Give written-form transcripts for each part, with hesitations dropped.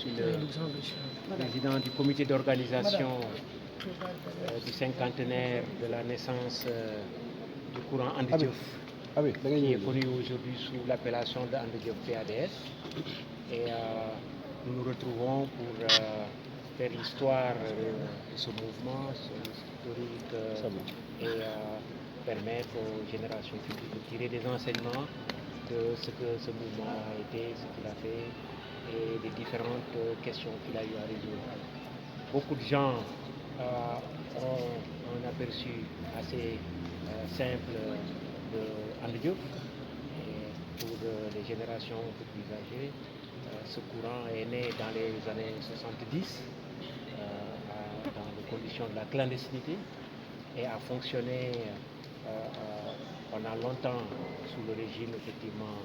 suis le président du comité d'organisation du cinquantenaire de la naissance du courant Ande Diof, qui est connu aujourd'hui sous l'appellation de Ande Diof PADS. Et nous nous retrouvons pour faire l'histoire de ce mouvement, son historique, et permettre aux générations futures de tirer des enseignements de ce que ce mouvement a été, ce qu'il a fait et des différentes questions qu'il a eu à résoudre. Beaucoup de gens ont un aperçu assez simple de Ande Diof. Et pour les générations un peu plus âgées, ce courant est né dans les années 70 dans les conditions de la clandestinité et a fonctionné pendant longtemps sous le régime effectivement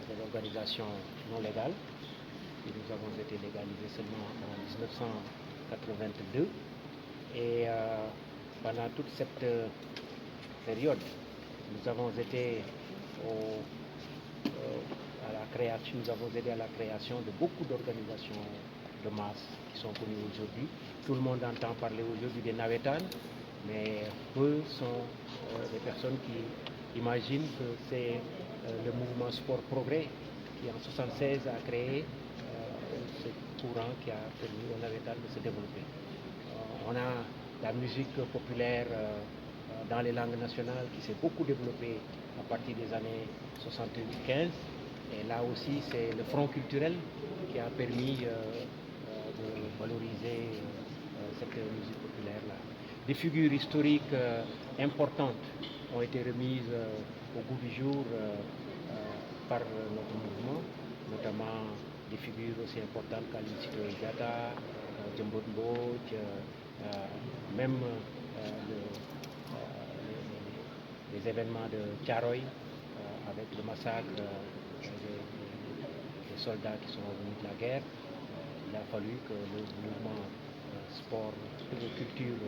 de l'organisation non légale. Et nous avons été légalisés seulement en 1982. Et pendant toute cette période, nous avons été nous avons aidé à la création de beaucoup d'organisations de masse qui sont connues aujourd'hui. Tout le monde entend parler aujourd'hui des Navétanes, mais peu sont les personnes qui imaginent que c'est le mouvement Sport Progrès qui en 1976 a créé ce courant qui a permis aux Navétanes de se développer. On a la musique populaire dans les langues nationales qui s'est beaucoup développée à partir des années 75. Et là aussi, c'est le front culturel qui a permis de valoriser cette musique populaire-là. Des figures historiques importantes ont été remises au goût du jour par notre mouvement, notamment des figures aussi importantes qu'Aline Sitoé Diatta, Djembot Mbodj, même les événements de Thiaroye avec le massacre des soldats qui sont revenus de la guerre. Il a fallu que le mouvement sport et culture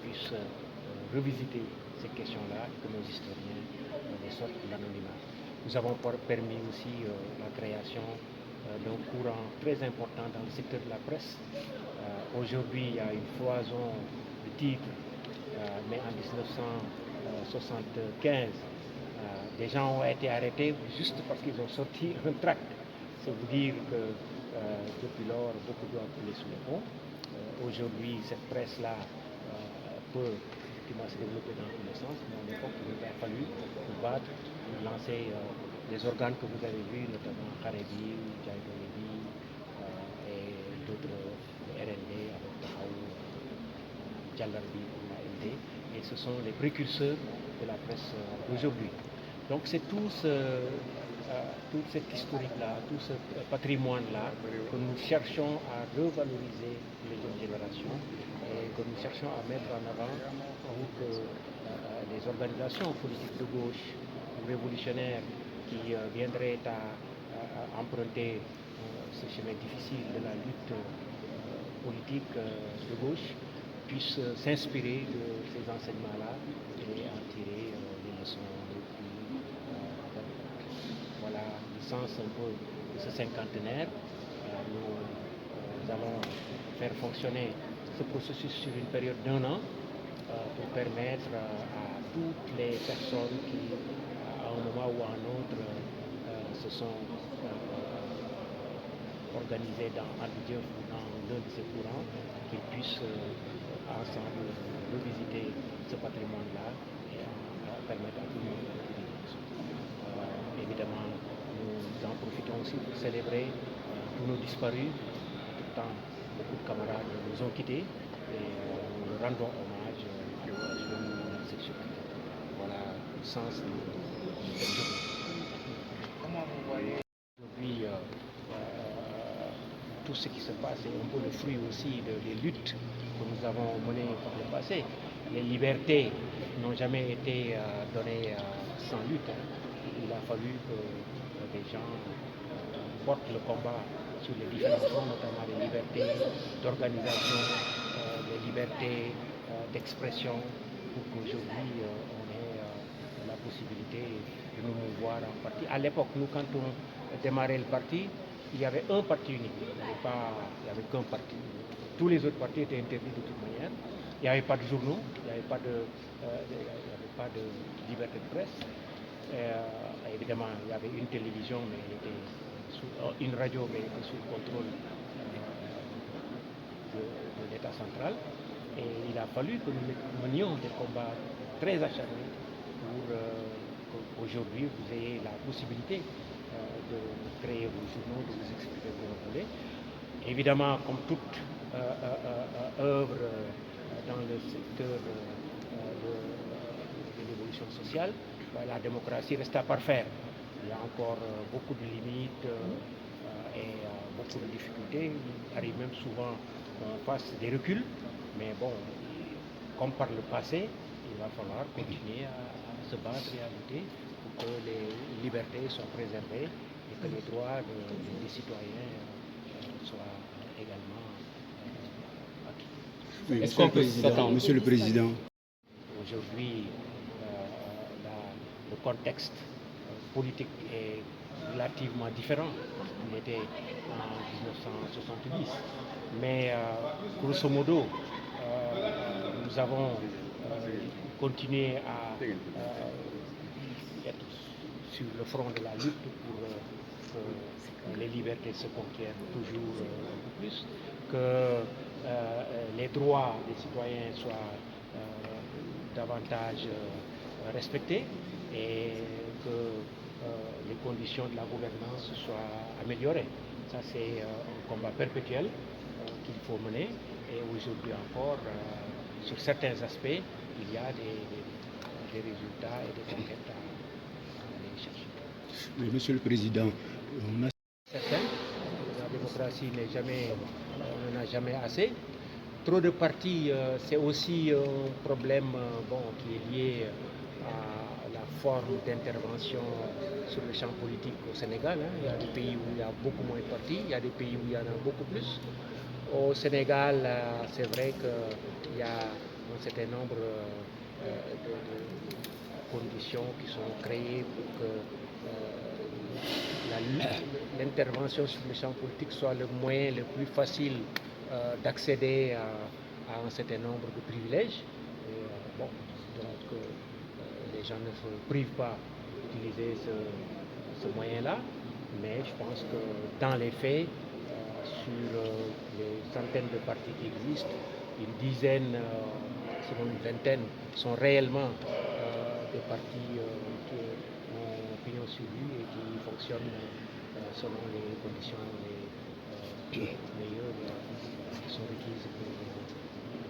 puisse revisiter ces questions-là et que nos historiens les sortent de l'anonymat. Nous avons permis aussi la création d'un courant très important dans le secteur de la presse. Aujourd'hui, il y a une foison de titres, mais en 1975, des gens ont été arrêtés juste parce qu'ils ont sorti un tract. C'est vous dire que depuis lors, beaucoup doivent couler sous les ponts. Aujourd'hui, cette presse-là peut effectivement se développer dans tous les sens, mais à l'époque, il a fallu nous battre, pour lancer des organes que vous avez vus, notamment Kharebi, Djaïdolebi et d'autres RND avec Tahaou, Djalarbi pour la LD. Et ce sont les précurseurs de la presse d'aujourd'hui. Donc c'est toute cette historique-là, tout ce patrimoine-là que nous cherchons à revaloriser les jeunes générations et que nous cherchons à mettre en avant pour que les organisations politiques de gauche ou révolutionnaires qui viendraient à emprunter ce chemin difficile de la lutte politique de gauche puissent s'inspirer de ces enseignements-là et en tirer des leçons. Voilà le sens un peu de ce cinquantenaire. Nous allons faire fonctionner ce processus sur une période d'1 an pour permettre à toutes les personnes qui, à un moment ou à un autre, se sont organisées dans Ande Diof ou dans l'un de ces courants, qu'ils puissent ensemble revisiter ce patrimoine-là et permettre à tout le monde de évidemment, nous en profitons aussi pour célébrer tous nos disparus. Tout le temps, beaucoup de camarades nous ont quittés et nous leur rendons hommage sur cette journée. Voilà le sens de cette journée. Comment vous voyez aujourd'hui tout ce qui se passe est un peu le fruit aussi des luttes que nous avons menées par le passé. Les libertés n'ont jamais été données sans lutte. Il a fallu que des gens portent le combat sur les différents fronts, notamment les libertés d'organisation, les libertés d'expression, pour qu'aujourd'hui on ait la possibilité de nous mouvoir en partie. À l'époque, nous, quand on démarré le parti, il y avait un parti unique. Il n'y avait qu'un parti. Tous les autres partis étaient interdits de toute manière. Il n'y avait pas de journaux, il n'y avait pas de liberté de presse. Évidemment, il y avait une télévision, mais elle était une radio, mais elle était sous le contrôle de l'État central. Et il a fallu que nous menions des combats très acharnés pour qu'aujourd'hui vous ayez la possibilité de créer vos journaux, de vous exprimer comme vous voulez. Évidemment, comme toute œuvre dans le secteur de l'évolution sociale, la démocratie reste à parfaire. Il y a encore beaucoup de limites et beaucoup de difficultés. Il arrive même souvent qu'on fasse des reculs, mais bon, comme par le passé, il va falloir continuer à se battre et à lutter pour que les libertés soient préservées et que les droits des citoyens soient également acquis. Oui, Monsieur le Président. Aujourd'hui, le contexte politique est relativement différent de ce qu'il était en 1970. Mais grosso modo, nous avons continué à être sur le front de la lutte pour que les libertés se conquièrent toujours un peu plus, que les droits des citoyens soient davantage respectés et que les conditions de la gouvernance soient améliorées. Ça, c'est un combat perpétuel qu'il faut mener et aujourd'hui encore, sur certains aspects, il y a des résultats et des conquêtes à aller chercher. Oui, Monsieur le Président, Certain, la démocratie n'a jamais assez. Trop de partis, c'est aussi un problème qui est lié à la forme d'intervention sur le champ politique au Sénégal. Il y a des pays où il y a beaucoup moins de partis, il y a des pays où il y en a beaucoup plus. Au Sénégal, c'est vrai qu'il y a un certain nombre de conditions qui sont créées pour que l'intervention sur le champ politique soit le moyen le plus facile d'accéder à un certain nombre de privilèges. Et, donc les gens ne se privent pas d'utiliser ce moyen-là, mais je pense que dans les faits, sur les centaines de partis qui existent, une dizaine, sinon une vingtaine, sont réellement des partis qui ont pignon sur rue et qui fonctionnent selon les conditions meilleures qui sont requises pour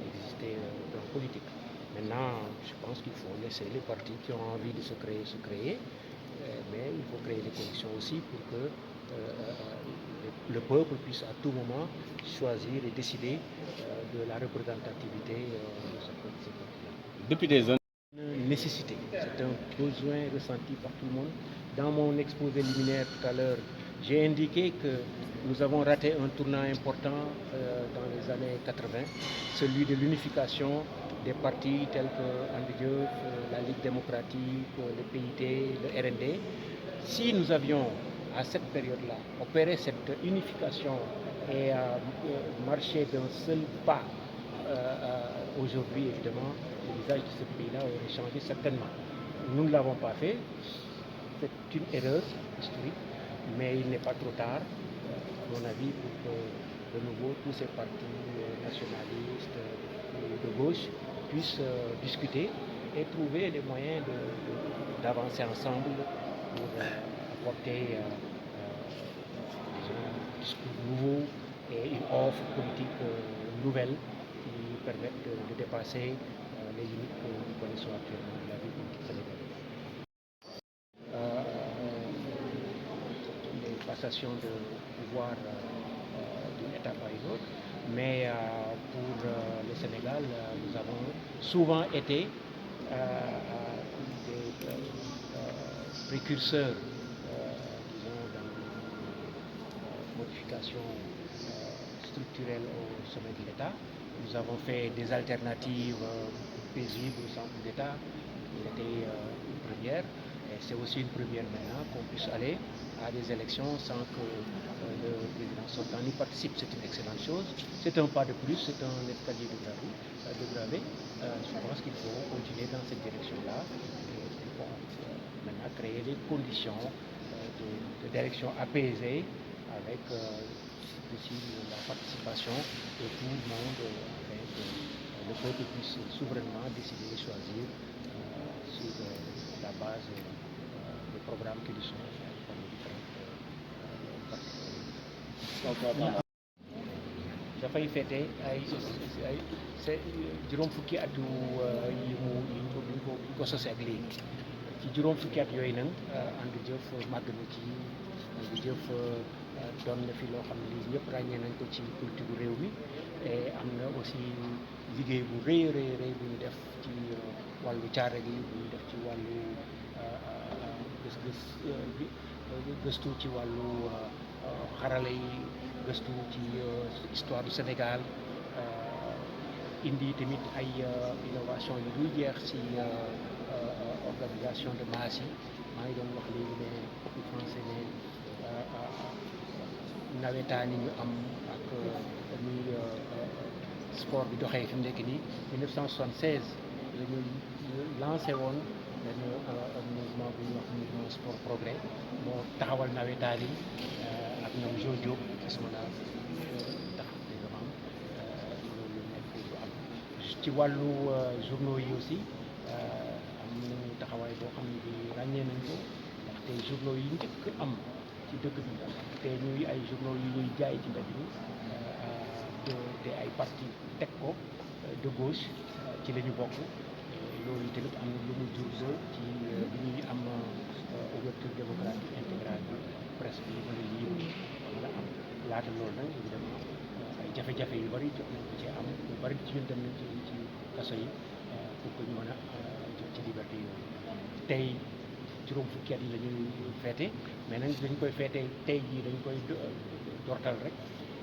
exister dans la politique. Maintenant, je pense qu'il faut laisser les partis qui ont envie de se créer, mais il faut créer les conditions aussi pour que le peuple puisse à tout moment choisir et décider de la représentativité de ce parti-là. Depuis des années. Une nécessité, c'est un besoin ressenti par tout le monde. Dans mon exposé liminaire tout à l'heure, j'ai indiqué que nous avons raté un tournant important dans les années 80, celui de l'unification des partis tels que Andidieu, la Ligue démocratique, le PIT, le RND. Si nous avions à cette période-là opéré cette unification et marché d'un seul pas, aujourd'hui évidemment le visage de ce pays-là aurait changé certainement. Nous ne l'avons pas fait, c'est une erreur historique, mais il n'est pas trop tard, à mon avis, pour que de nouveau tous ces partis nationalistes de gauche puissent discuter et trouver les moyens d'avancer ensemble pour apporter un discours nouveau et une offre politique nouvelle qui permettent de dépasser les limites que nous connaissons actuellement de la vie politique sénégalaise. Les passations de pouvoir d'une étape à une autre, mais pour le Sénégal, nous avons souvent été des précurseurs, disons, dans la modification structurelle au sommet de l'État. Nous avons fait des alternatives paisibles au centre d'État, qui était une première. Et c'est aussi une première maintenant qu'on puisse aller à des élections sans que le président sortant n'y participe. C'est une excellente chose. C'est un pas de plus, c'est un escalier de gravé. Je pense qu'il faut continuer dans cette direction-là. Bon, maintenant créer les conditions d'élections apaisées avec aussi la participation de tout le monde, avec le peuple puisse souverainement décider et choisir sur la base des programmes qui lui sont offerts par les différentes parties. dafay fete ay juróom fukki at yi ko sose ak léegi ci juróom fukki at yooyu nag ànd jëf màgg na ci ànd jëf doon na fi loo xam ne lii ñëpp ràññee nañ ko ci politique bu réew mi et am na aussi liggéey bu rëy bu ñu def ci wàllu caare gi bu ñu def ci wàllu gëstu ci wàllu xarala yi gëstu ci histoire du Sénégal indi tamit ay innovation yu dul jeex ci organisation de masse yi maa ngi doon wax léegi ne ci français ne nawetaan yi ñu am ak muy sport bi doxee fi mu nekk nii 1976 la ñu lancé woon benn mouvement bu ñuy wax mouvement sport progrès moo taxawal nawetaan yi ak ñoom Jo Diop bismillah tax vraiment loolu nekk lu am ci wàllu journaux yi aussi am nañu taxawaay boo xam ne bi ràññee nañ ko ndaxte journaux yi njëkk am ci dëkk bi te ñuy ay journaux yu ñuy jaay ci mbedd mi te ay parti teg ko de gauche ci la ñu bokk loolu tamit am na lu mu jur ba ci bi ñuy am ouverture démocratique intégrale bi presse bi mën a libre mën a am laata loolu nag évidemment ay jafe-jafe yu bëri jot nañ ko ci am yu bëri ci ñun dem nañ ci kaso yi pour que ñu mën a jot ci liberté yooyu tey juróom fukki at yi la ñuy feete mais nag dañ koy feete tey jii dañ koy dortal rek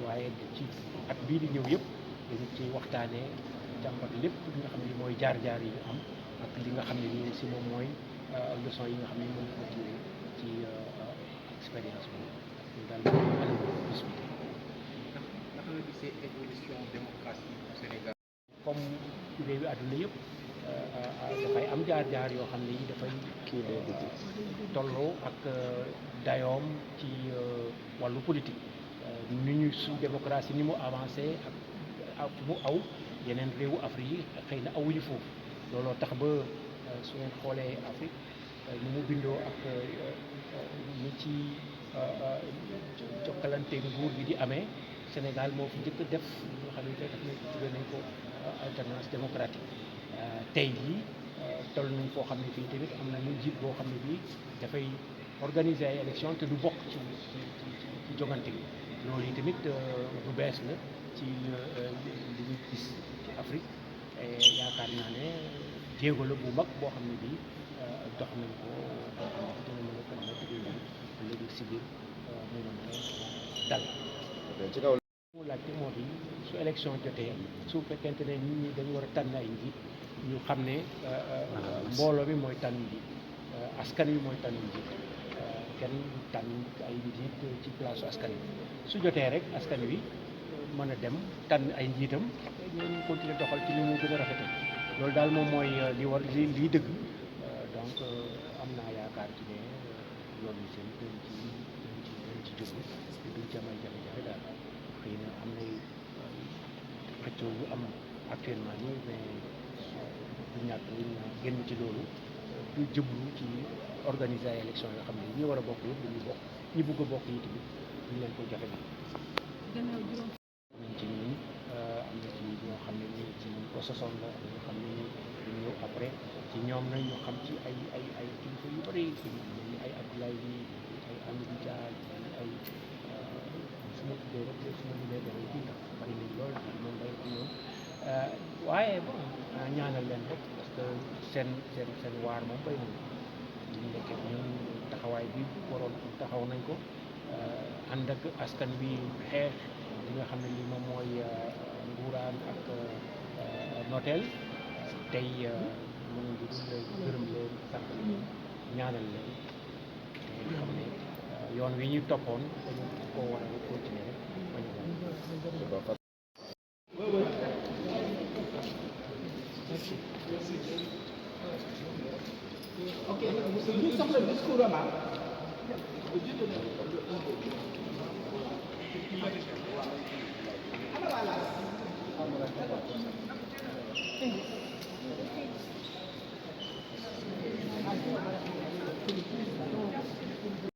waaye ci at bii di ñëw yëpp dañu ci waxtaanee jàmbat lépp li nga xam ne mooy jaar-jaar yi ñu am ak li nga xam ne nii si moom mooy leçon yi nga xam ne moom ko tiré ci expérience boobu loolu daal mooy bis bi. naka nga gisee évolution démocratie au Sénégal. comme réewi àdduna yëpp dafay am jaar-jaar yoo xam ne yi dafay tolloo ak dayoom ci wàllu politique ni ñu su démocratie ni mu avancé ak fu mu aw yeneen réewu Afrique yi xëy na awuñu foofu looloo tax ba su ngeen xoolee Afrique ni mu bindoo ak ni ci jokkalante nguur gi di amee Sénégal moo fi njëkk def nga xam ne tey daf tuddee nañ ko alternance démocratique tey jii toll nañ foo xam ne fii tamit am nañu njiit boo xam ne bii dafay organiser ay élection te du bokk ci jogante bi loolu yi tamit bu bees la ci li ñu gis ci Afrique yaakaar naa ne jéego la bu mag boo xam ne bii dox nañ ko boo xam ne dina mën a permettre ñu léegi si biir mu mën a dal. ci kaw mu laajte moo di su élection jotee su fekkente ne nit ñi dañu war a tànn ay njiit ñu xam ne mbooloo bi mooy tànn njiit askan wi mooy tànn njiit kenn tànn ay njiit ci place askan wi su jotee rek askan wi mën a dem tànn ay njiitam ñooñu continuer doxal ci ni mu gën a rafetal loolu daal moom mooy li war lii dëgg donc am naa yaakaar ci ne loolu seen dañ ci jóg duñ ci am ay jafe-jafe daal xëy na am nay xëccoo yu am actuellement nii mais du ñàkk ñu génn ci loolu du jëblu ci organiser ay élection yoo xam ne ñi war a bokk yëpp dañuy bokk ñi bugg a bokk yi tamit duñ leen ko jafe nañ ci ñun am na ci ñoo xam ne ñi ci ko sosoon la am ñoo xam ne ñi dañ ñëw après ci ñoom nag ñu xam ci ay kilifa yu bëri ay Abdoulaye bi ay Amidou Dia ay suma tuddee rek suma limee dara kii ndax bari nañ lool moom day ko ñoom waaye bon ñaanal leen rek parce que seen waar moom bay nañ ñu nekkee ñun taxawaay bi waroon taxaw nañ ko ànd ak askan bi xeex li nga xam ne lii moom mooy nguuraan ak noteel tey mën ngi gërëm leen sant leen ñaanal leen yoon wi ñu toppoon dañu ko war a continuer rek bañ a bàyyi. Ok, ñu soxla discours am ah.